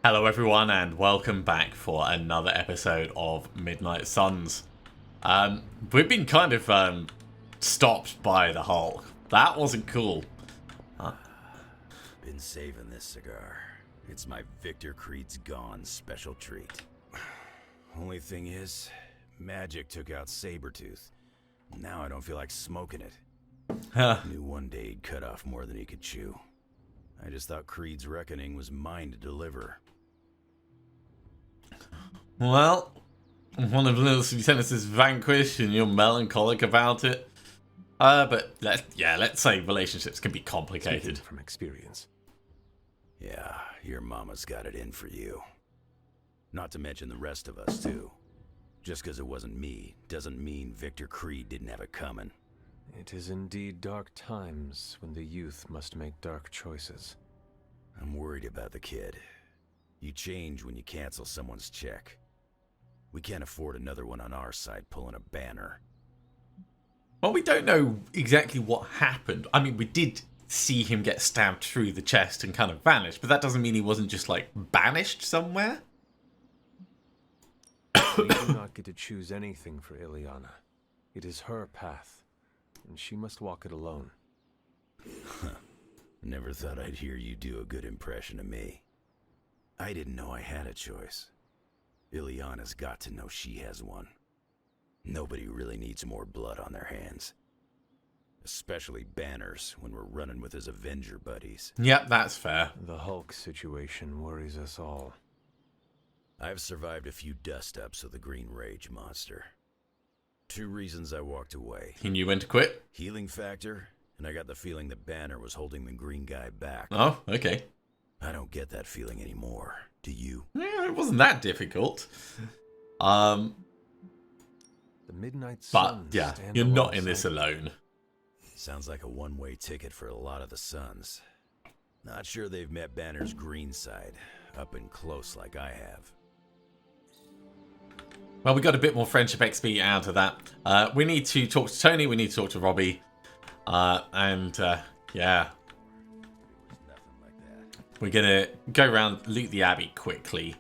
Hello everyone and welcome back for another episode of Midnight Suns. We've been kind of stopped by the Hulk. That wasn't cool. Been saving this cigar. It's my Victor Creed's Gone special treat. Only thing is, Magik took out Sabretooth. Now I don't feel like smoking it. Knew one day he'd cut off more than he could chew. I just thought Creed's reckoning was mine to deliver. Well, one of Little's lieutenants is vanquished and you're melancholic about it. But let's say relationships can be complicated. Speaking from experience. Yeah, your mama's got it in for you. Not to mention the rest of us, too. Just because it wasn't me doesn't mean Victor Creed didn't have it coming. It is indeed dark times when the youth must make dark choices. I'm worried about the kid. You change when you cancel someone's check. We can't afford another one on our side pulling a banner. Well, we don't know exactly what happened. I mean, we did see him get stabbed through the chest and kind of vanish, but that doesn't mean he wasn't just, like, banished somewhere. We do not get to choose anything for Ileana. It is her path, and she must walk it alone. Never thought I'd hear you do a good impression of me. I didn't know I had a choice. Ileana's got to know she has one. Nobody really needs more blood on their hands. Especially Banner's when we're running with his Avenger buddies. Yep, that's fair. The Hulk situation worries us all. I've survived a few dust-ups with the Green Rage monster. 2 reasons I walked away. He knew when to quit. Healing factor, and I got the feeling that Banner was holding the green guy back. Oh, okay. I don't get that feeling anymore. Do you? Yeah, it wasn't that difficult. The Midnight But, Suns yeah, stand you're not in this alongside- alone. Sounds like a one-way ticket for a lot of the Suns. Not sure they've met Banner's green side, up and close like I have. Well, we got a bit more friendship XP out of that. We need to talk to Tony, we need to talk to Robbie. Yeah. Nothing like that. We're gonna go around, loot the Abbey quickly,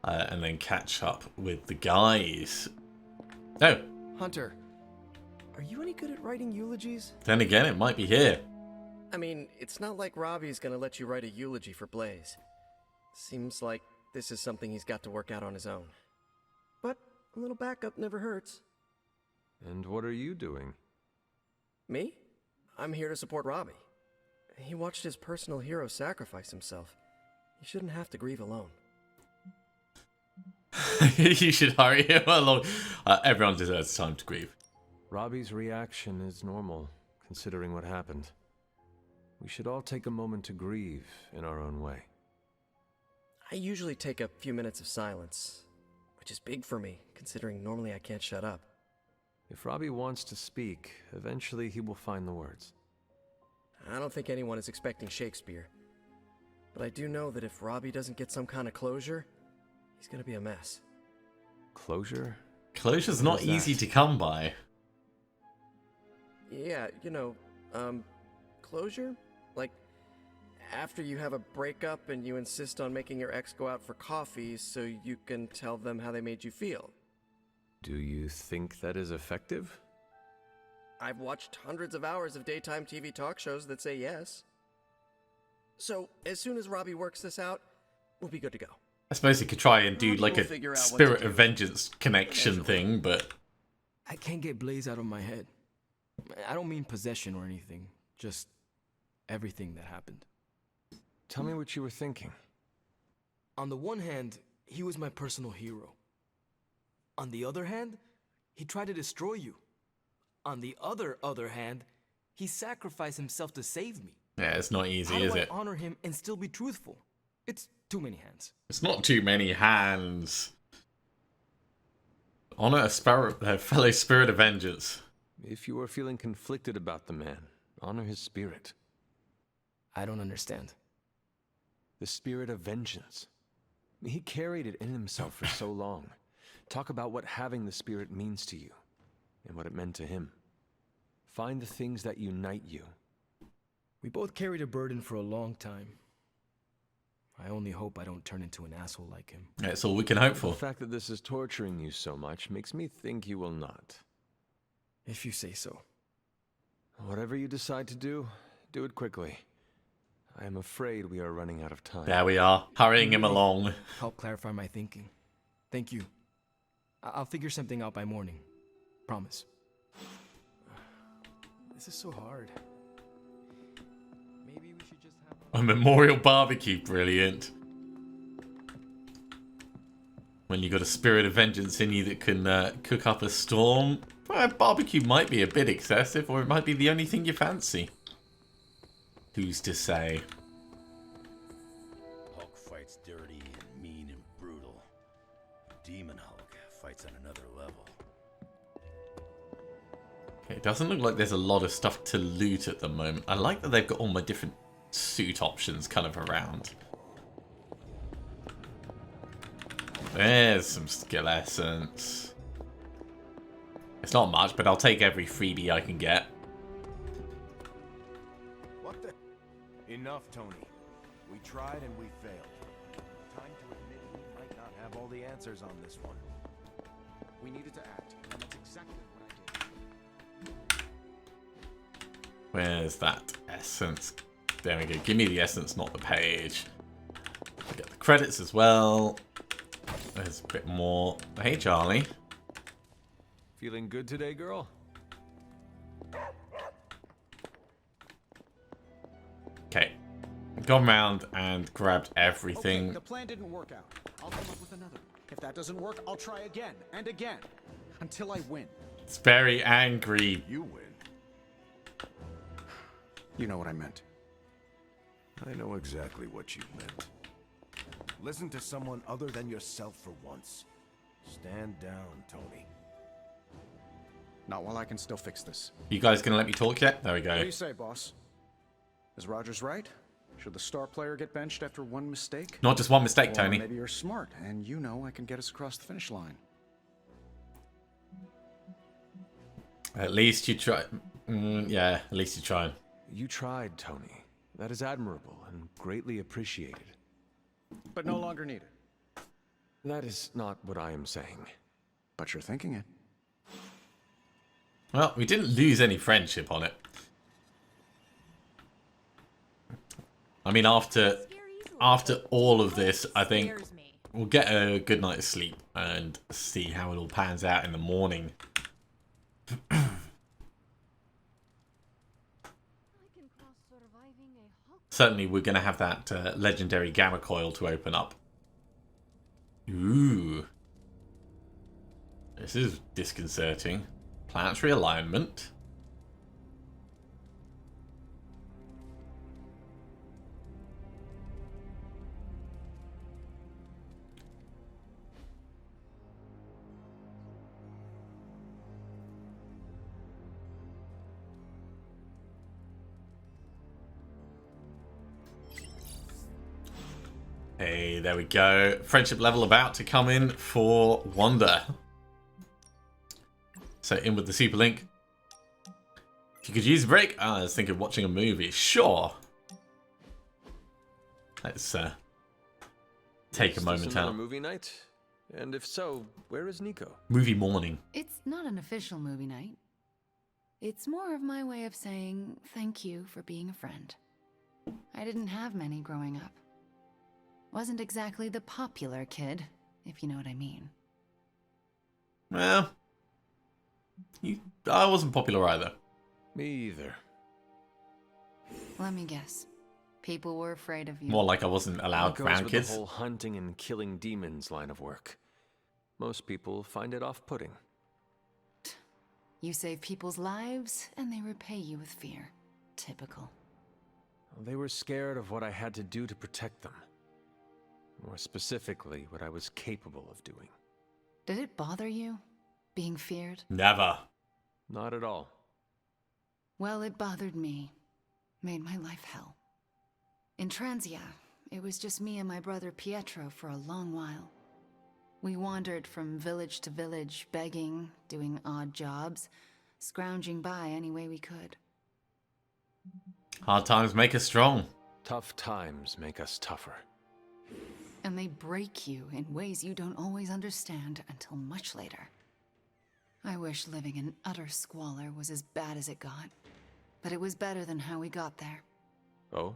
and then catch up with the guys. Oh, Hunter, are you any good at writing eulogies? then again, it might be here. I mean, it's not like Robbie's gonna let you write a eulogy for Blaze. Seems like this is something he's got to work out on his own. But a little backup never hurts. And what are you doing? Me? I'm here to support Robbie. He watched his personal hero sacrifice himself. He shouldn't have to grieve alone. You should hurry him along. Everyone deserves time to grieve. Robbie's reaction is normal, considering what happened. We should all take a moment to grieve in our own way. I usually take a few minutes of silence, which is big for me, considering normally I can't shut up. If Robbie wants to speak, eventually he will find the words. I don't think anyone is expecting Shakespeare. But I do know that if Robbie doesn't get some kind of closure, he's gonna be a mess. Closure? Closure's What not is that? easy to come by. Yeah, closure? Like, after you have a breakup and you insist on making your ex go out for coffee so you can tell them how they made you feel. Do you think that is effective? I've watched hundreds of hours of daytime TV talk shows that say yes. So, as soon as Robbie works this out, we'll be good to go. I suppose he could try and do Robbie like will a figure out what to Spirit do. of Vengeance connection thing, but I can't get Blaze out of my head. I don't mean possession or anything, just everything that happened. Tell me what you were thinking. On the one hand, he was my personal hero. On the other hand, he tried to destroy you. On the other hand, he sacrificed himself to save me. yeah, it's not easy, How do is I it? honor him and still be truthful? It's too many hands. It's not too many hands. Honor a fellow Spirit of Vengeance. If you are feeling conflicted about the man, honor his spirit. I don't understand. The spirit of vengeance. He carried it in himself for so long. Talk about what having the spirit means to you, and what it meant to him. Find the things that unite you. We both carried a burden for a long time. I only hope I don't turn into an asshole like him. That's all we can hope The for. fact that this is torturing you so much makes me think you will not. If you say so. Whatever you decide to do it quickly. I am afraid we are running out of time. There we are, hurrying him Really along. Help clarify my thinking. Thank you. I'll figure something out by morning. Promise. This is so hard. Maybe we should just have A memorial barbecue, brilliant. When you got a spirit of vengeance in you that can cook up a storm, well, barbecue might be a bit excessive, or it might be the only thing you fancy. Who's to say? Hulk fights dirty and mean and brutal. Demon Hulk fights on another level. Okay, it doesn't look like there's a lot of stuff to loot at the moment. I like that they've got all my different suit options kind of around. There's some skill essence. It's not much, but I'll take every freebie I can get. What the? Enough, Tony. We tried and we failed. Time to admit we might not have all the answers on this one. We needed to act, and that's exactly what I did. Where's that essence? There we go. Give me the essence, not the page. I get the credits as well. There's a bit more. Hey, Charlie. Feeling good today, girl? Okay. Gone round and grabbed Okay, everything. the plan didn't work out. I'll come up with another. If that doesn't work, I'll try again and again until I win. It's very angry. You win. You know what I meant. I know exactly what you meant. Listen to someone other than yourself for once. Stand down, Tony. Not while I can still fix this. You guys gonna let me talk yet? There we What do go. you say, boss? Is Rogers right? Should the star player get benched after one mistake? Not just one mistake, Or Tony. maybe you're smart, and you know I can get us across the finish line. At least you try. Yeah, at least you try. You tried, Tony. That is admirable and greatly appreciated. But no longer needed. That is not what I am saying. But you're thinking it. Well, we didn't lose any friendship on it. I mean, after all of this, I think we'll get a good night's sleep and see how it all pans out in the morning. Certainly, we're going to have that legendary gamma coil to open up. Ooh. This is disconcerting. Planetary alignment. Hey, there we go. Friendship level about to come in for Wanda. So in with the super link. If you could use a break, I was thinking of watching a movie. Sure. Let's take a Is this moment another out. movie night? And if so, where is Nico? Movie morning. It's not an official movie night. It's more of my way of saying thank you for being a friend. I didn't have many growing up. Wasn't exactly the popular kid, if you know what I mean. Well, I wasn't popular either. Me either. Let me guess. People were afraid of you. More like I wasn't allowed It goes around with kids. the whole hunting and killing demons line of work. Most people find it off-putting. You save people's lives, and they repay you with fear. Typical. They were scared of what I had to do to protect them. More specifically, what I was capable of doing. Did it bother you, being feared? Never. Not at all. Well, it bothered me. Made my life hell. In Transia, it was just me and my brother Pietro for a long while. We wandered from village to village, begging, doing odd jobs, scrounging by any way we could. Hard times make us strong. Tough times make us tougher. And they break you in ways you don't always understand until much later. I wish living in utter squalor was as bad as it got, but it was better than how we got there. Oh?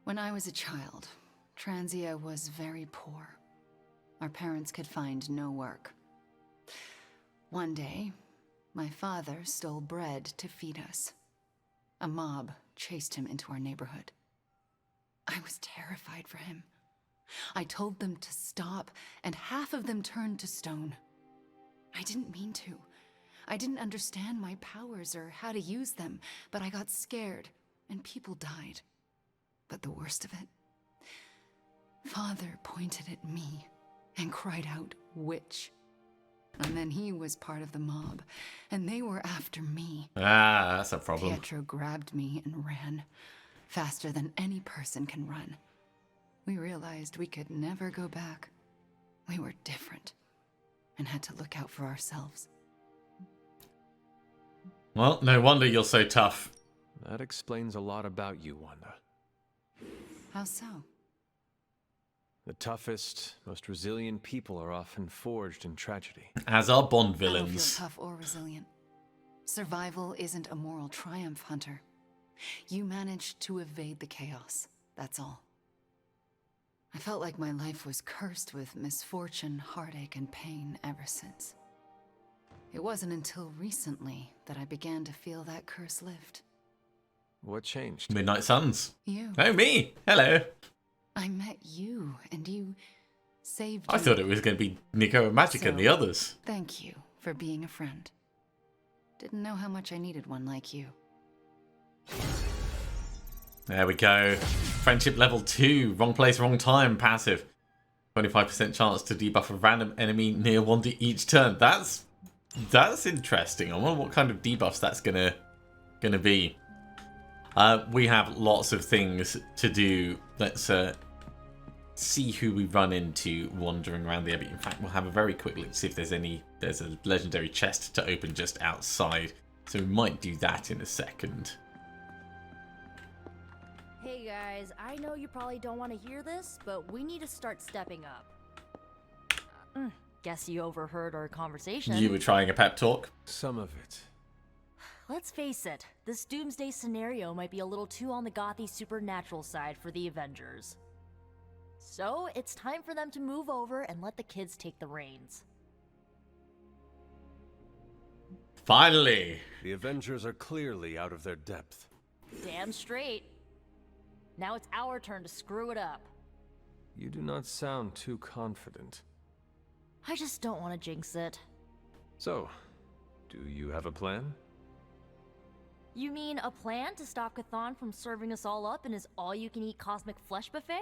When I was a child, Transia was very poor. Our parents could find no work. One day, my father stole bread to feed us. A mob chased him into our neighborhood. I was terrified for him. I told them to stop, and half of them turned to stone. I didn't mean to. I didn't understand my powers or how to use them, but I got scared, and people died. But the worst of it, Father pointed at me and cried out, "Witch." And then he was part of the mob, and they were after me. Ah, that's a problem. Pietro grabbed me and ran, faster than any person can run. We realized we could never go back. We were different, and had to look out for ourselves. Well, no wonder you're so tough. That explains a lot about you, Wanda. How so? The toughest, most resilient people are often forged in tragedy. As are Bond I don't villains. feel tough or resilient. Survival isn't a moral triumph, Hunter. You managed to evade the chaos, that's all. I felt like my life was cursed with misfortune, heartache, and pain ever since. It wasn't until recently that I began to feel that curse lift. What changed? Midnight Suns. You. Oh, me. Hello. I met you, and you saved I me. thought it was going to be Nico and Magik and the So- others. Thank you for being a friend. Didn't know how much I needed one like you. There we go. Friendship level 2. Wrong place, wrong time. Passive. 25% chance to debuff a random enemy near Wanda each turn. That's interesting. I wonder what kind of debuffs that's gonna be. We have lots of things to do. Let's see who we run into wandering around the Abbey. In fact, we'll have a very quick look to see if there's a legendary chest to open just outside. So we might do that in a second. Hey guys, I know you probably don't want to hear this, but we need to start stepping up. Guess you overheard our conversation. You were trying a pep talk. Some of it. Let's face it, this doomsday scenario might be a little too on the gothy supernatural side for the Avengers. So, it's time for them to move over and let the kids take the reins. Finally. The Avengers are clearly out of their depth. Damn straight. Now it's our turn to screw it up. You do not sound too confident. I just don't want to jinx it. So, do you have a plan? You mean a plan to stop Chthon from serving us all up in his all-you-can-eat cosmic flesh buffet?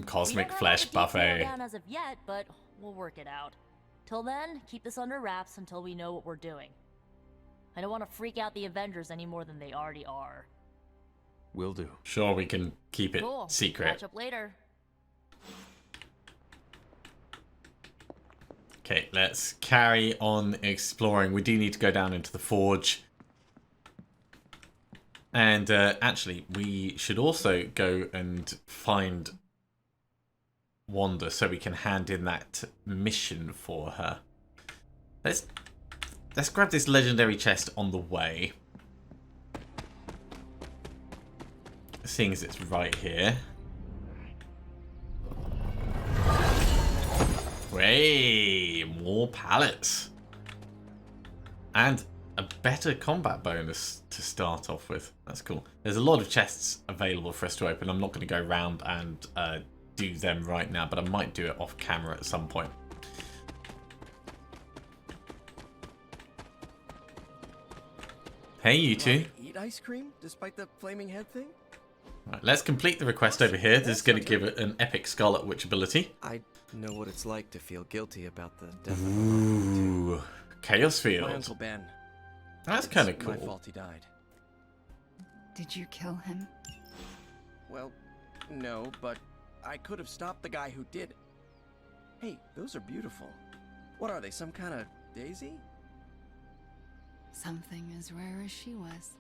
Cosmic We don't flesh have a detail buffet. down as of yet, but we'll work it out. Till then, keep this under wraps until we know what we're doing. I don't want to freak out the Avengers any more than they already are. Will do. Sure, we can keep it Cool. secret. Catch up later. Okay, let's carry on exploring. We do need to go down into the forge. And actually, we should also go and find Wanda so we can hand in that mission for her. Let's grab this legendary chest on the way. Seeing as it's right here. Way more pallets. And a better combat bonus to start off with. That's cool. There's a lot of chests available for us to open. I'm not going to go around and do them right now, but I might do it off camera at some point. Hey, you two. Eat ice cream despite the flaming head thing? Right, let's complete the request over here. This is going to give it an epic Scarlet Witch ability. I know what it's like to feel guilty about the death of a loved one, Ooh, Chaos too. My Field. Uncle Ben. That's It's kind of my cool. fault he died. Did you kill him? Well, no, but I could have stopped the guy who did. Hey, those are beautiful. What are they, some kind of daisy? Something as rare as she was.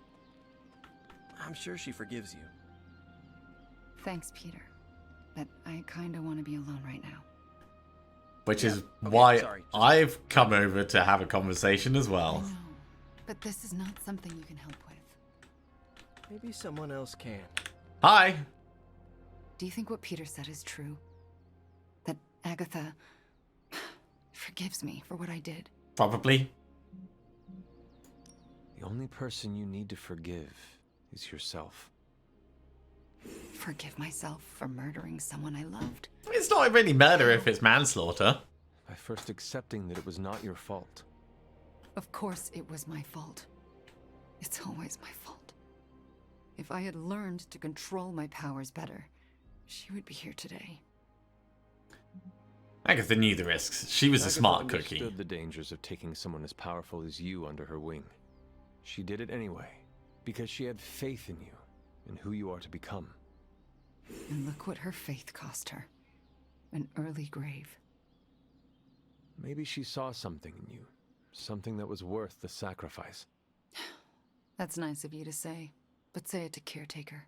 I'm sure she forgives you. Thanks, Peter. but I kinda want to be alone right now. Which is okay, why sorry. I've come over to have a conversation as I well. know, but this is not something you can help with. Maybe someone else can. Hi! Do you think what Peter said is true? That Agatha forgives me for what I did? Probably. The only person you need to forgive is yourself. Forgive myself for murdering someone I loved? It's not really murder if it's manslaughter. By first accepting that it was not your fault. Of course it was my fault. It's always my fault. If I had learned to control my powers better, she would be here today. Agatha knew the risks. She was a Agatha smart cookie. understood the dangers of taking someone as powerful as you under her wing. She did it anyway, because she had faith in you and who you are to become. And look what her faith cost her. An early grave. Maybe she saw something in you, something that was worth the sacrifice. That's nice of you to say, but say it to Caretaker.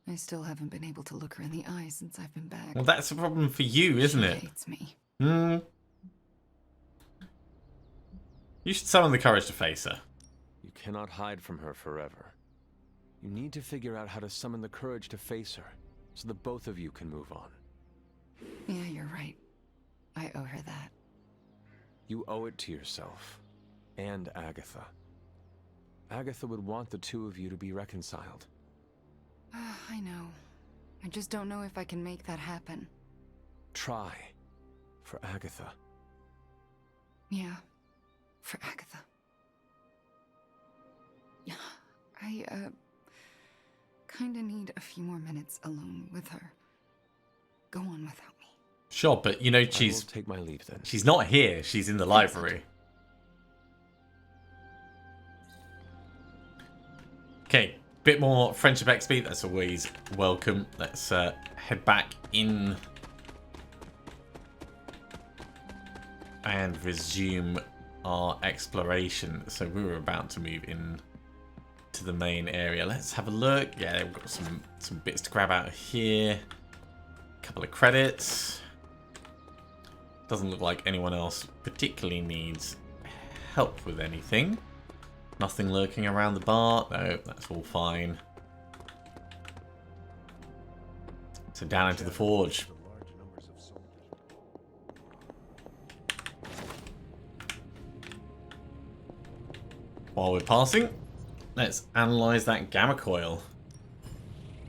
I still haven't been able to look her in the eye since I've been back. Well, that's a problem for you, isn't She it? hates me. Hmm. You should summon the courage to face her. You cannot hide from her forever. You need to figure out how to summon the courage to face her, so that both of you can move on. Yeah, you're right. I owe her that. You owe it to yourself, and Agatha. Agatha would want the two of you to be reconciled. I know. I just don't know if I can make that happen. Try. For Agatha. Yeah, for Agatha. I, kinda need a few more minutes alone with her. Go on without me. Sure, but you know I will she's take my leave then. not here. She's in the library. Okay, bit more friendship XP. That's always welcome. Let's head back in and resume our exploration. So we were about to move in to the main area. Let's have a look. Yeah, we've got some bits to grab out of here. A couple of credits. Doesn't look like anyone else particularly needs help with anything. Nothing lurking around the bar. No, that's all fine. So down into the forge. While we're passing, let's analyze that gamma coil.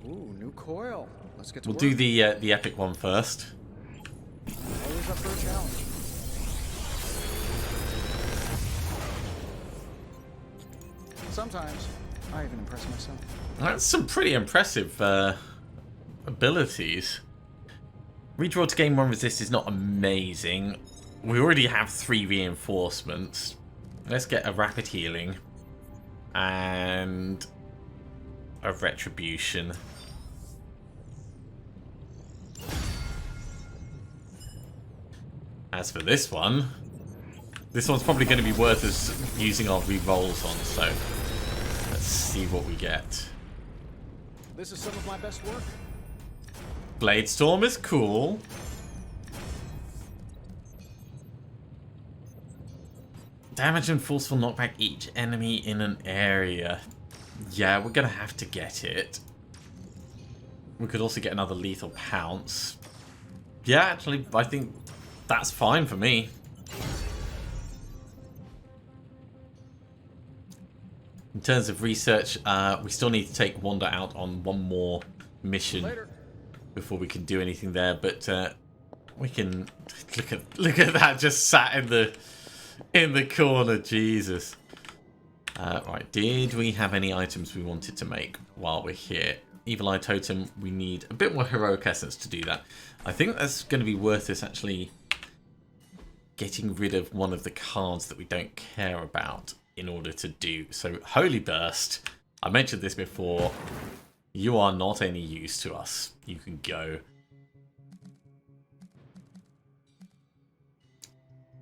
Ooh, new coil. Let's get to We'll work. do the epic one first. Always up for a challenge. Sometimes, I even impress myself. That's some pretty impressive abilities. Redraw to gain 1 resist is not amazing. We already have 3 reinforcements. Let's get a rapid healing and a retribution. As for this one's probably going to be worth us using our re-rolls on, so let's see what we get. This is some of my best work. Blade Storm is cool. Damage and forceful knockback each enemy in an area. Yeah, we're going to have to get it. We could also get another lethal pounce. Yeah, actually, I think that's fine for me. In terms of research, we still need to take Wanda out on one more mission before we can do anything there. But we can look at that just sat in the corner. Jesus. Right, did we have any items we wanted to make while we're here? Evil Eye Totem, we need a bit more heroic essence to do that. I think that's going to be worth us actually getting rid of one of the cards that we don't care about in order to do. So, Holy Burst, I mentioned this before, you are not any use to us. You can go.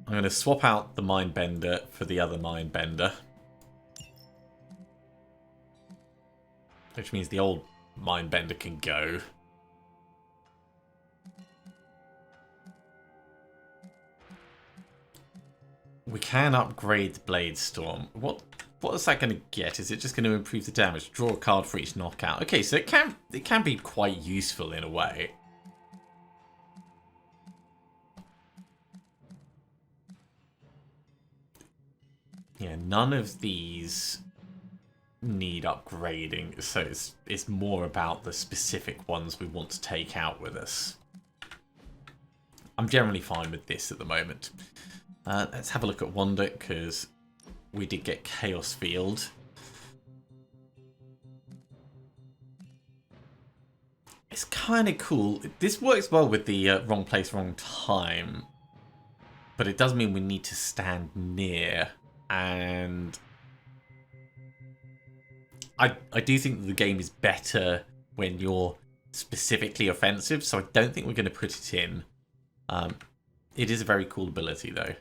I'm going to swap out the Mindbender for the other Mindbender. Which means the old Mindbender can go. we can upgrade the Blade Storm. What is that going to get? Is it just going to improve the damage? Draw a card for each knockout. Okay, so it can be quite useful in a way. Yeah, none of these need upgrading, so it's more about the specific ones we want to take out with us. I'm generally fine with this at the moment. Let's have a look at Wanda, because we did get Chaos Field. It's kind of cool. This works well with the wrong place, wrong time, but it does mean we need to stand near. And I do think that the game is better when you're specifically offensive, so I don't think we're going to put it in. It is a very cool ability, though.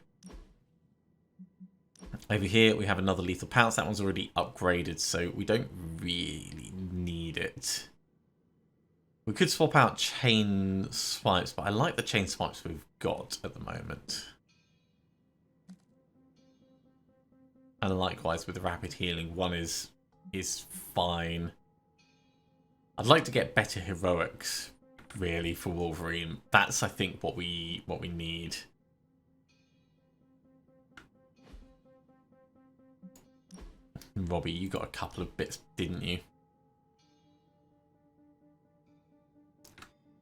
Over here, we have another Lethal Pounce. That one's already upgraded, so we don't really need it. We could swap out Chain Swipes, but I like the Chain Swipes we've got at the moment. And likewise with the Rapid Healing, one is fine. I'd like to get better heroics, really, for Wolverine. That's, I think, what we need. Robbie, you got a couple of bits, didn't you?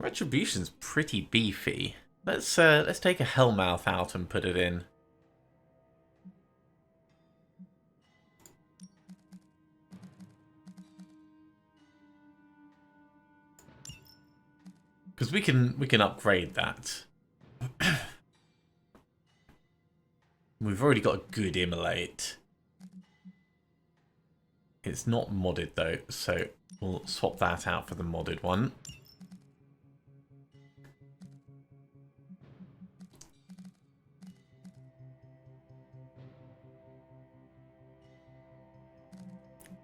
Retribution's pretty beefy. Let's take a Hellmouth out and put it in. Because we can upgrade that. We've already got a good Immolate. It's not modded though, so we'll swap that out for the modded one.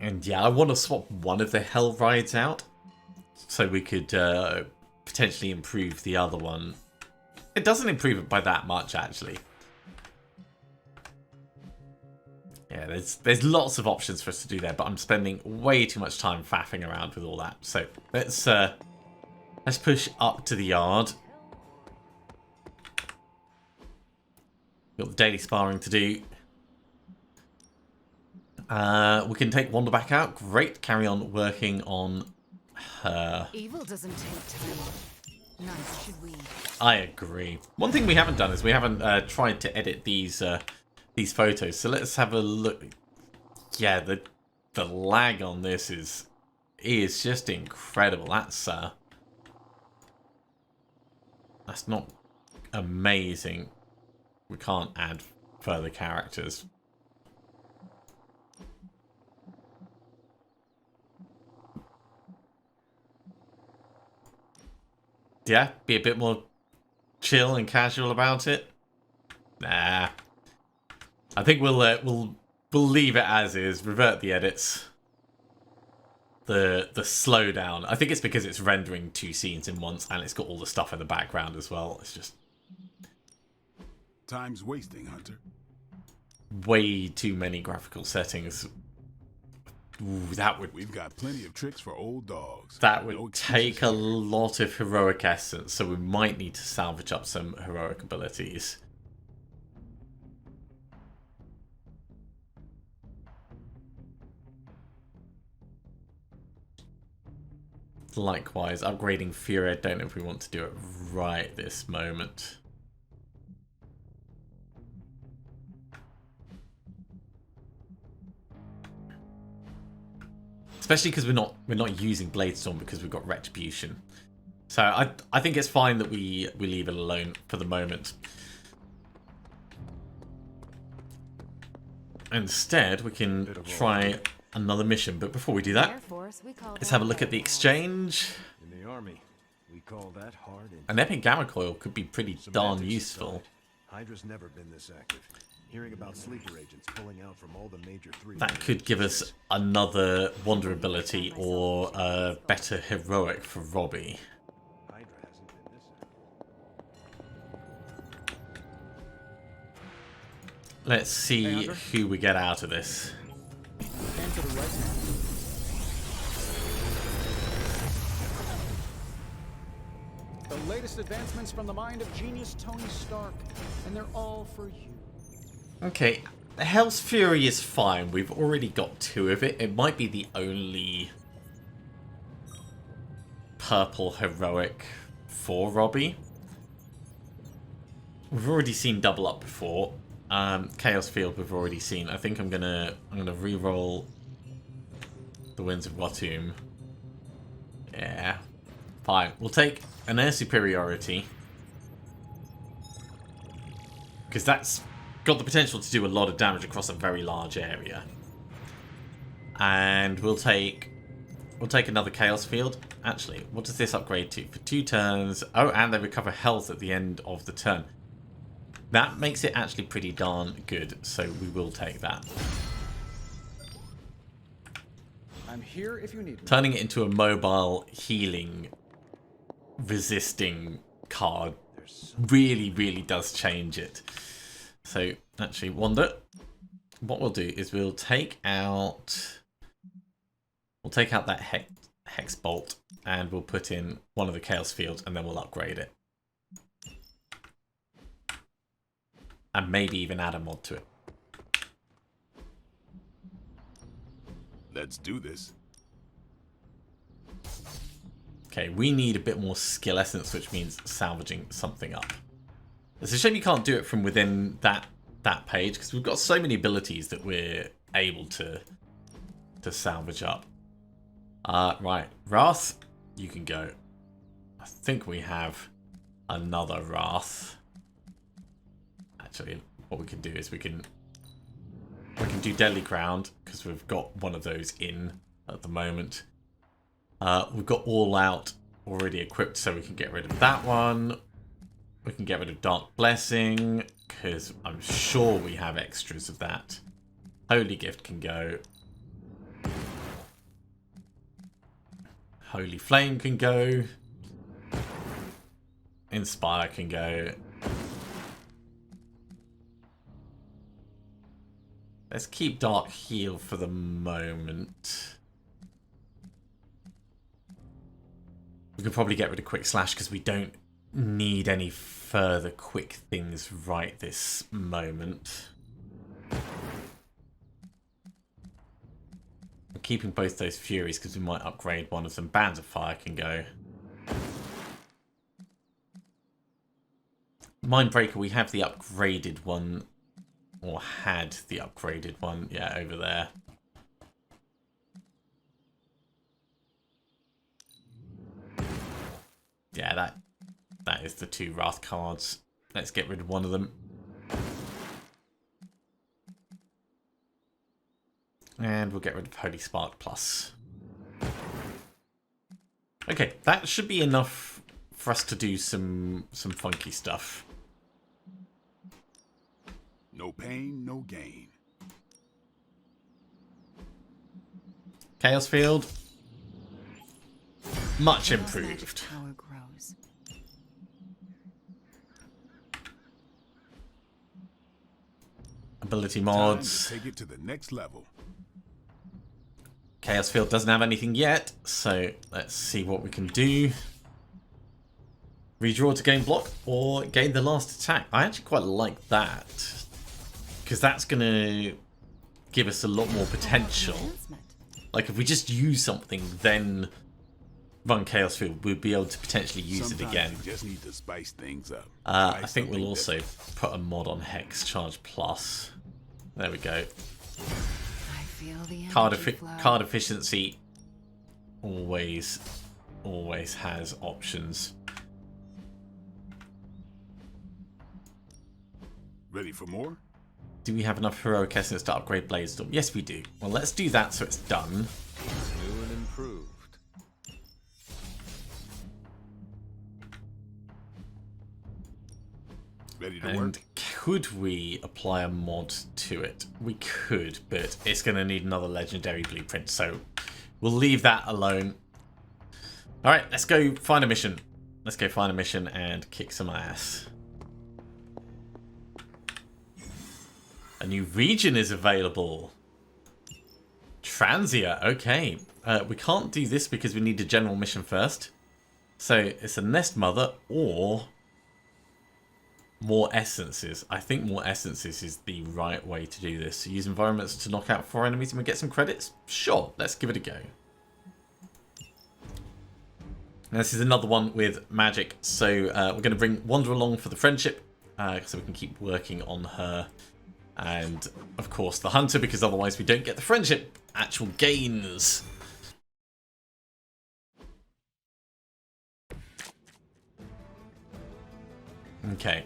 And yeah, I want to swap one of the Hell Rides out, so we could potentially improve the other one. It doesn't improve it by that much, actually. Yeah, there's lots of options for us to do there, but I'm spending way too much time faffing around with all that. So let's push up to the yard. Got the daily sparring to do. We can take Wanda back out. Great. Carry on working on her. Evil doesn't take time. Nice, should we? I agree. One thing we haven't done is we haven't tried to edit these photos. So let's have a look. Yeah, the lag on this is just incredible. That's not amazing. We can't add further characters. Yeah, be a bit more chill and casual about it. Nah, I think we'll leave it as is. Revert the edits. The slowdown. I think it's because it's rendering two scenes in once, and it's got all the stuff in the background as well. It's just time's wasting, Hunter. Way too many graphical settings. Ooh, that would. We've got plenty of tricks for old dogs. That would take a lot of heroic essence, so we might need to salvage up some heroic abilities. Likewise, upgrading Fury, I don't know if we want to do it right this moment. Especially because we're not using Bladestorm because we've got Retribution. So I think it's fine that we leave it alone for the moment. Instead, we can try another mission, but before we do that, let's have a look at the exchange. In the army, we call that hard. An epic gamma coil could be pretty darn useful. Hydra's never been this active. Hearing about sleeper agents pulling out from all the major 3. That could give us another Wonder ability or a better heroic for Robbie. Hydra hasn't been this active. Let's see who we get out of this. And to the right now. The latest advancements from the mind of genius Tony Stark, and they're all for you. Okay, the Hell's Fury is fine. We've already got 2 of it. It might be the only purple heroic for Robbie. We've already seen double up before. Chaos Field we've already seen. I think I'm gonna re-roll the Winds of Watum. Yeah. Fine. We'll take an air superiority. Because that's got the potential to do a lot of damage across a very large area. And we'll take another Chaos Field. Actually, what does this upgrade to? For 2 turns. Oh, and they recover health at the end of the turn. That makes it actually pretty darn good, so we will take that. I'm here if you need me. Turning it into a mobile healing resisting card really, really does change it. So, actually, Wanda, what we'll do is we'll take out that Hex Bolt, and we'll put in one of the Chaos Fields, and then we'll upgrade it. And maybe even add a mod to it. Let's do this. Okay, we need a bit more skill essence, which means salvaging something up. It's a shame you can't do it from within that page, because we've got so many abilities that we're able to salvage up. Right, Wrath, you can go. I think we have another Wrath. Actually, what we can do is we can do Deadly Ground, because we've got one of those in at the moment. We've got All Out already equipped, so we can get rid of that one. We can get rid of Dark Blessing, because I'm sure we have extras of that. Holy Gift can go. Holy Flame can go. Inspire can go. Let's keep Dark Heal for the moment. We can probably get rid of Quick Slash because we don't need any further quick things right this moment. We're keeping both those Furies because we might upgrade one of them. Bands of Fire can go. Mindbreaker, we have the upgraded one. Or had the upgraded one. Yeah, over there. Yeah, that is the 2 Wrath cards. Let's get rid of one of them. And we'll get rid of Holy Spark Plus. Okay, that should be enough for us to do some funky stuff. No pain, no gain. Chaos Field. Much Chaos magic improved. power grows. Ability Time mods. to take it to the next level. Chaos Field doesn't have anything yet, so let's see what we can do. Redraw to gain block or gain the last attack. I actually quite like that, because that's going to give us a lot more potential. Like, if we just use something, then run Chaos Field, we'll be able to potentially use it again. You just need to spice things up. I think we'll also put a mod on Hex Charge Plus. There we go. I feel the Card card efficiency always has options. Ready for more? Do we have enough heroic essence to upgrade Bladestorm? Yes, we do. Well, let's do that so it's done. New and improved. Ready to And work? could we apply a mod to it? We could, but it's going to need another legendary blueprint, so we'll leave that alone. Alright, let's go find a mission. Let's go find a mission and kick some ass. A new region is available. Transia, okay. We can't do this because we need a general mission first. So it's a nest mother or more essences. I think more essences is the right way to do this. So use environments to knock out 4 enemies and we get some credits? Sure, let's give it a go. Now, this is another one with Magik. So we're going to bring Wanda along for the friendship. So we can keep working on her. And, of course, the hunter, because otherwise we don't get the friendship actual gains. Okay.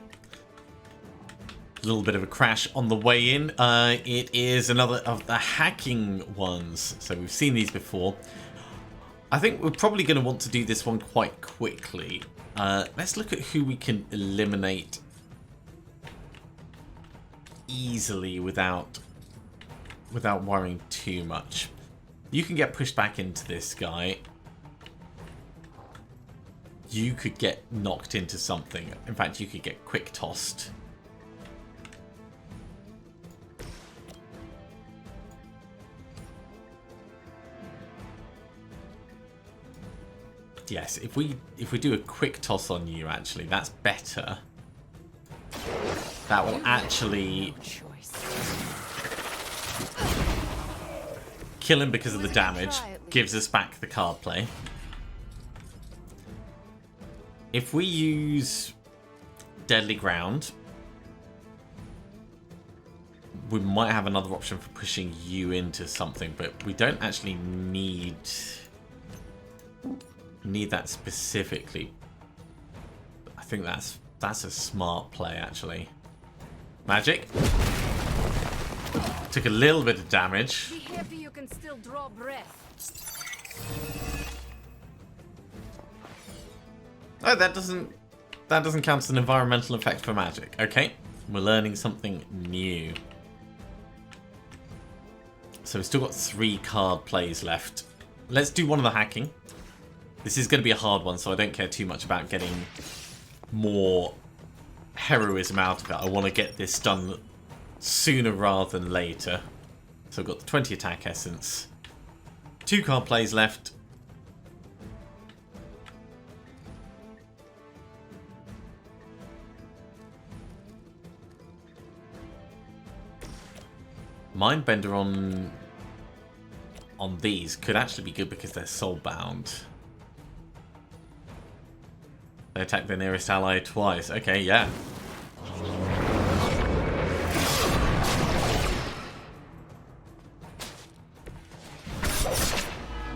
A little bit of a crash on the way in. It is another of the hacking ones. So we've seen these before. I think we're probably going to want to do this one quite quickly. Let's look at who we can eliminate easily without worrying too much. You can get pushed back into this guy. You could get knocked into something. In fact, you could get quick tossed. Yes, if we do a quick toss on you, actually, that's better. That will actually kill him because of the damage. Gives us back the card play. If we use Deadly Ground, we might have another option for pushing you into something, but we don't actually need that specifically. I think that's a smart play, actually. Magik took a little bit of damage. Be happy you can still draw breath. Oh, that doesn't count as an environmental effect for Magik. Okay, we're learning something new. So we've still got 3 card plays left. Let's do one of the hacking. This is going to be a hard one, so I don't care too much about getting more heroism out of it. I want to get this done sooner rather than later. So I've got the 20 attack essence. 2 card plays left. Mindbender on these could actually be good because they're soulbound. They attack their nearest ally twice. Okay, yeah.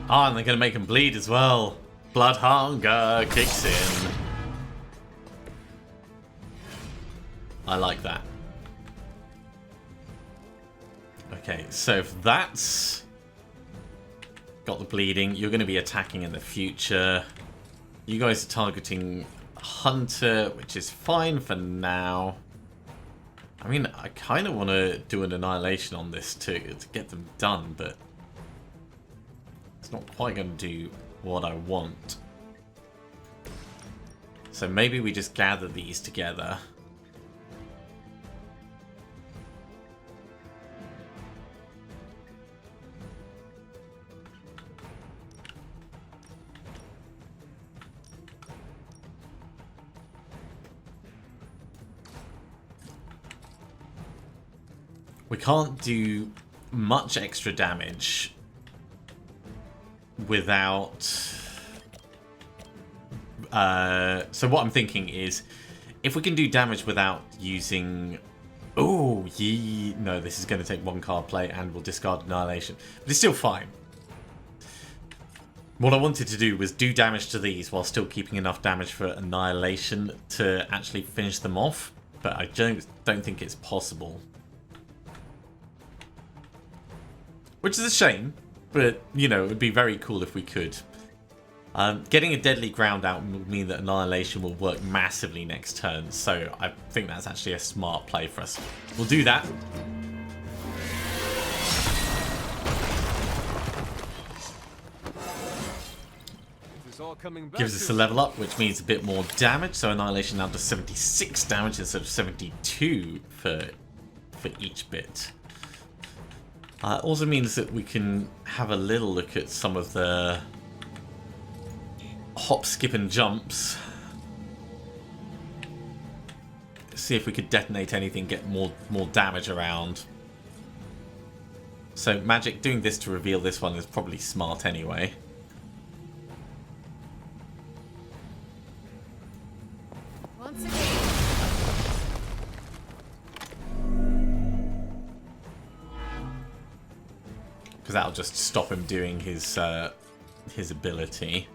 Ah, and they're going to make him bleed as well. Blood hunger kicks in. I like that. Okay, so if that's got the bleeding, you're going to be attacking in the future. You guys are targeting Hunter, which is fine for now. I mean, I kind of want to do an annihilation on this to get them done, but it's not quite going to do what I want. So maybe we just gather these together. We can't do much extra damage without... so what I'm thinking is, if we can do damage without using... Oh, no, this is going to take 1 card play and we'll discard Annihilation. But it's still fine. What I wanted to do was do damage to these while still keeping enough damage for Annihilation to actually finish them off. But I don't think it's possible. Which is a shame, but, you know, it would be very cool if we could. Getting a Deadly Ground out will mean that Annihilation will work massively next turn, so I think that's actually a smart play for us. We'll do that. Gives us a level up, which means a bit more damage, so Annihilation now does 76 damage instead of 72 for for each bit. It also means that we can have a little look at some of the hop, skip and jumps. See if we could detonate anything, get more damage around. So Magik doing this to reveal this one is probably smart anyway. Once again. Because that'll just stop him doing his ability.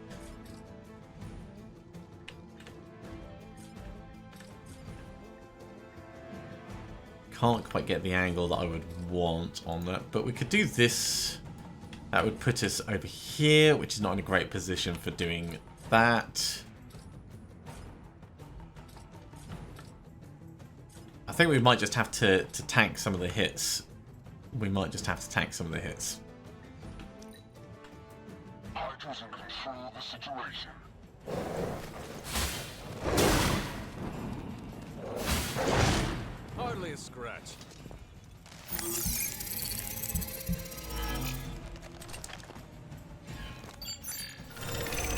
Can't quite get the angle that I would want on that, but we could do this. That would put us over here, which is not in a great position for doing that. I think we might just have to tank some of the hits. We might just have to tank some of the hits. Hydra's in control of the situation. Hardly a scratch.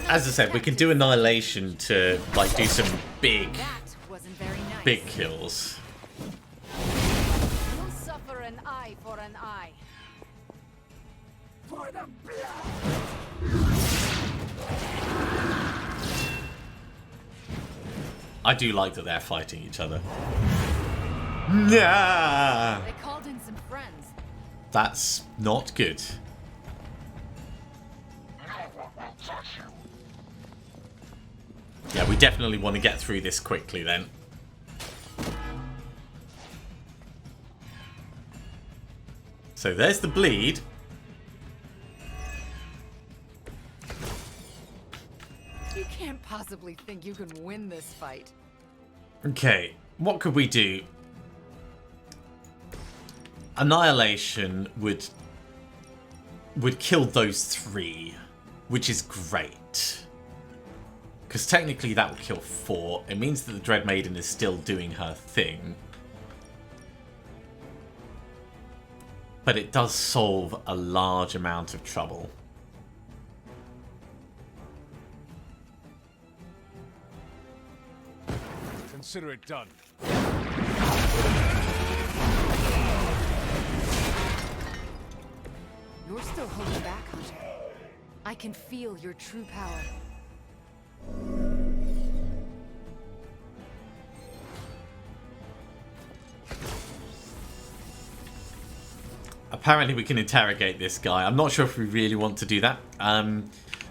As I said, we can do Annihilation to like do some big kills. You'll suffer an eye for an eye. For the blood! I do like that they're fighting each other. Nah! They called in some friends. That's not good. No one will touch you. Yeah, we definitely want to get through this quickly then. So there's the bleed. You can't possibly think you can win this fight. Okay, what could we do? Annihilation would kill those three, which is great. Because technically that would kill 4. It means that the Dread Maiden is still doing her thing. But it does solve a large amount of trouble. Consider it done. You're still holding back, Hunter. I can feel your true power. Apparently we can interrogate this guy. I'm not sure if we really want to do that.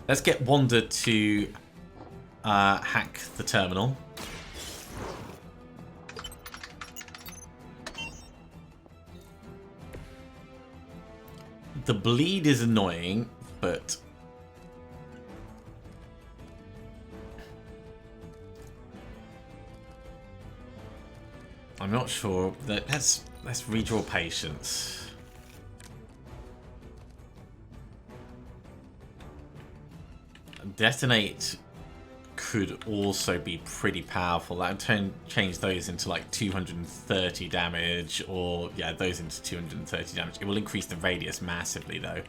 Let's get Wanda to hack the terminal. The bleed is annoying, but I'm not sure. Let's redraw patience. Detonate could also be pretty powerful. That would change those into like 230 damage, or yeah, those into 230 damage. It will increase the radius massively though.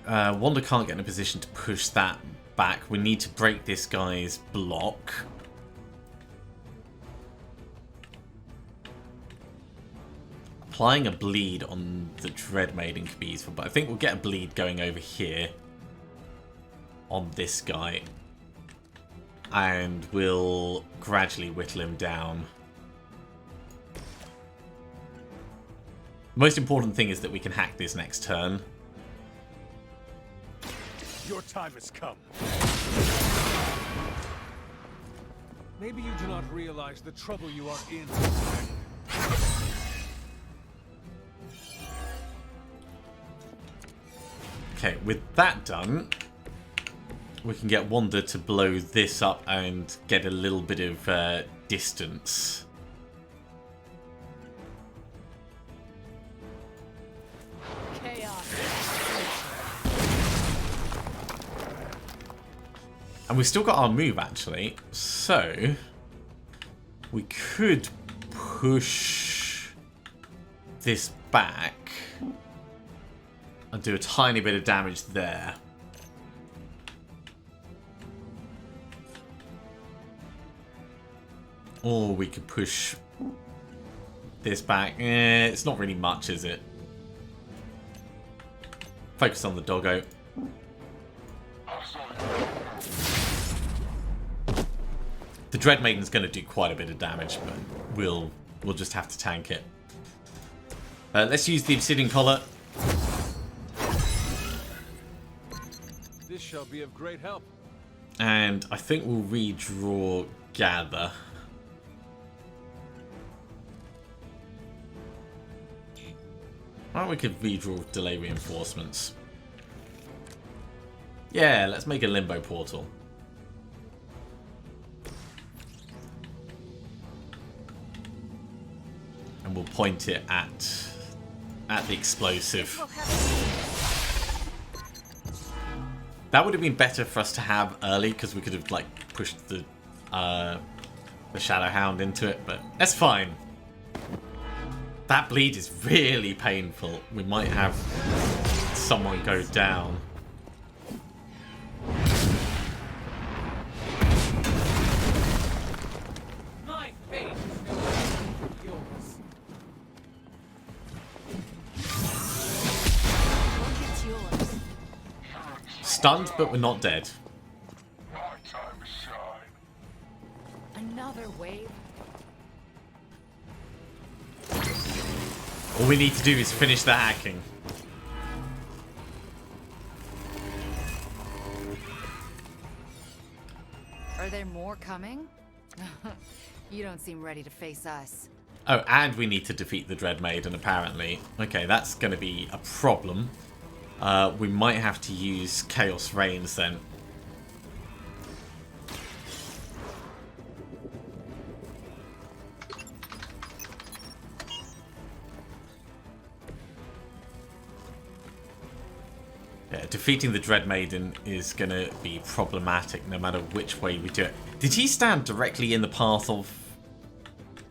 Wanda can't get in a position to push that back. We need to break this guy's block. Applying a bleed on the Dread Maiden could be useful, but I think we'll get a bleed going over here on this guy, and we'll gradually whittle him down. The most important thing is that we can hack this next turn. Your time has come. Maybe you do not realize the trouble you are in. Okay, with that done, we can get Wanda to blow this up and get a little bit of distance. Chaos. And we've still got our move, actually. So we could push this back and do a tiny bit of damage there. Or we could push this back. It's not really much, is it? Focus on the doggo. The Dread Maiden's going to do quite a bit of damage, but we'll just have to tank it. Let's use the Obsidian Collar. This shall be of great help. And I think we'll redraw Gather. Or we could redraw Delay Reinforcements. Yeah, let's make a Limbo Portal. And we'll point it at the explosive. That would have been better for us to have early, because we could have like pushed the Shadow Hound into it, but that's fine. That bleed is really painful. We might have someone go down. My fate is yours. Look, it's yours. Stunned, but we're not dead. My time to shine. Another wave? All we need to do is finish the hacking. Are there more coming? You don't seem ready to face us. Oh, and we need to defeat the Dread Maiden, apparently. Okay, that's going to be a problem. We might have to use Chaos Reigns then. Yeah, defeating the Dread Maiden is going to be problematic no matter which way we do it. Did he stand directly in the path of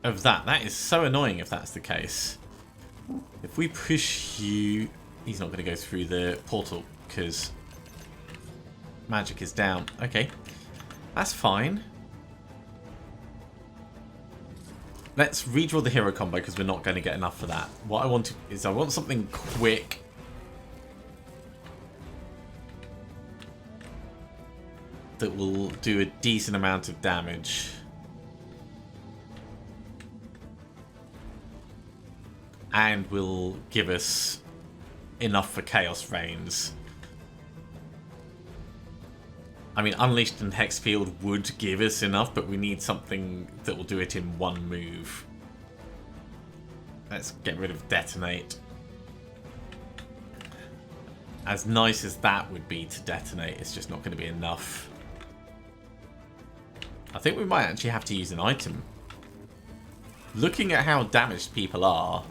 that? That is so annoying if that's the case. If we push you... He's not going to go through the portal because Magik is down. Okay, that's fine. Let's redraw the hero combo because we're not going to get enough for that. What I want is I want something quick. That will do a decent amount of damage. And will give us enough for Chaos Reigns. I mean, Unleashed and Hexfield would give us enough, but we need something that will do it in one move. Let's get rid of Detonate. As nice as that would be to detonate, it's just not going to be enough. I think we might actually have to use an item. Looking at how damaged people are...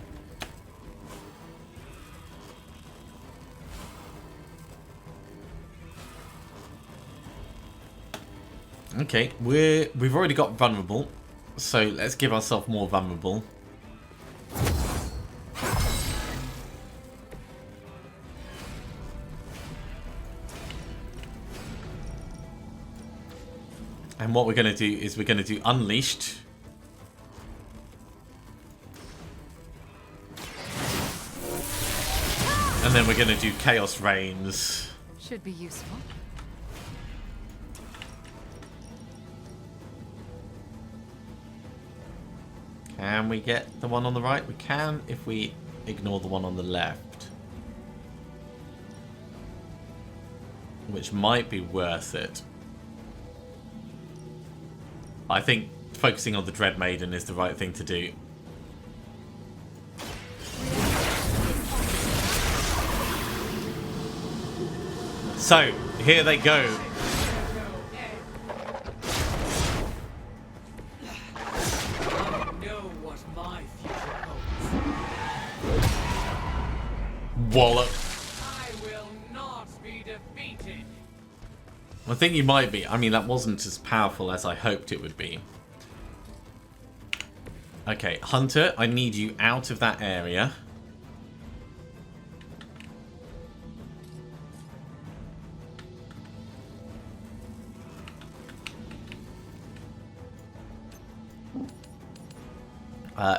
Okay, we've already got vulnerable, so let's give ourselves more vulnerable. And what we're going to do is we're going to do Unleashed. And then we're going to do Chaos Reigns. Should be useful. Can we get the one on the right? We can if we ignore the one on the left. Which might be worth it. I think focusing on the Dread Maiden is the right thing to do. So, here they go. Wallop. I will not be defeated. I think you might be. I mean, that wasn't as powerful as I hoped it would be. Okay, Hunter, I need you out of that area.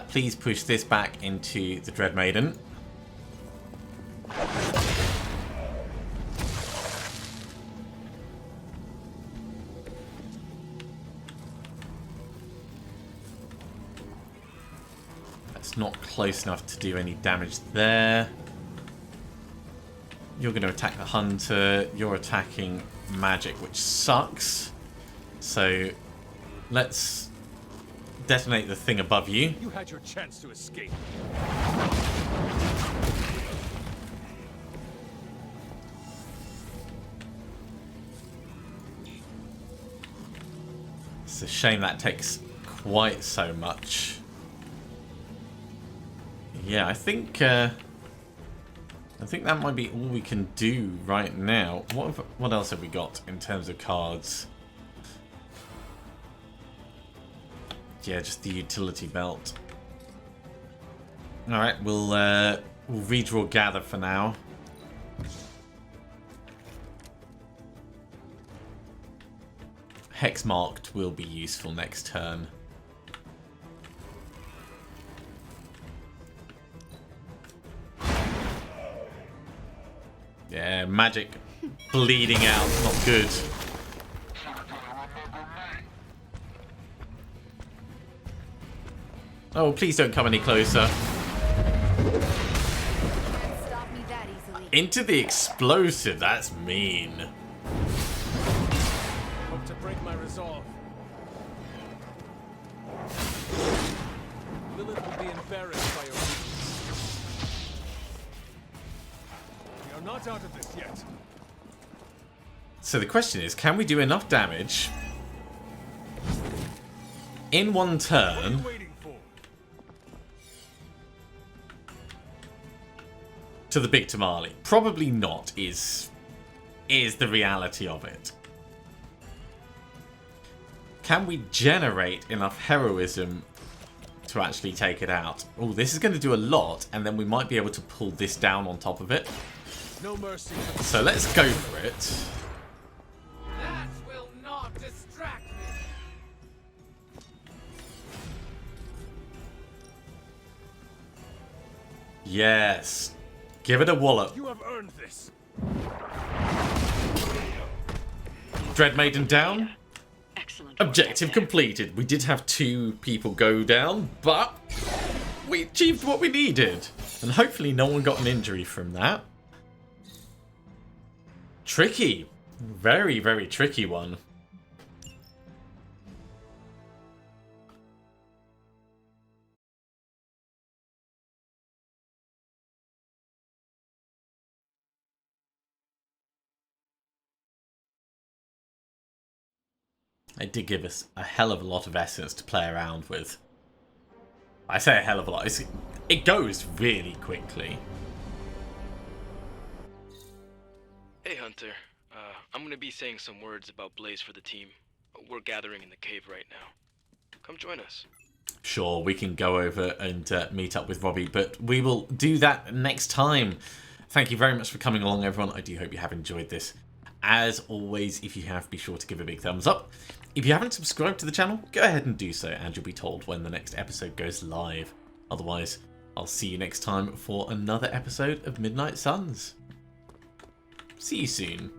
Please push this back into the Dread Maiden. That's not close enough to do any damage there. You're going to attack the Hunter. You're attacking Magik, which sucks. So let's detonate the thing above you. You had your chance to escape. It's a shame that takes quite so much. Yeah, I think that might be all we can do right now. What else have we got in terms of cards? Yeah, just the utility belt. Alright, we'll redraw Gather for now. Hex Marked will be useful next turn. Yeah, Magik bleeding out, not good. Oh, please don't come any closer. Stop me that easily. Into the explosive, that's mean. Hope to break my resolve. Lilith will be embarrassed by your weakness. We are not out of this yet. So the question is, can we do enough damage in one turn to the big tamale? Probably not, is the reality of it. Can we generate enough heroism to actually take it out? Oh, this is going to do a lot, and then we might be able to pull this down on top of it. No mercy. So let's go for it. That will not distract me. Yes. Give it a wallop. You have earned this. Dread Maiden down. Excellent. Objective completed. We did have 2 people go down, but we achieved what we needed. And hopefully no one got an injury from that. Tricky. Very, very tricky one. It did give us a hell of a lot of essence to play around with. I say a hell of a lot. It goes really quickly. Hey Hunter, I'm gonna be saying some words about Blaze for the team. We're gathering in the cave right now. Come join us. Sure, we can go over and meet up with Robbie, but we will do that next time. Thank you very much for coming along, everyone. I do hope you have enjoyed this. As always, if you have, be sure to give a big thumbs up. If you haven't subscribed to the channel, go ahead and do so, and you'll be told when the next episode goes live. Otherwise, I'll see you next time for another episode of Midnight Suns. See you soon.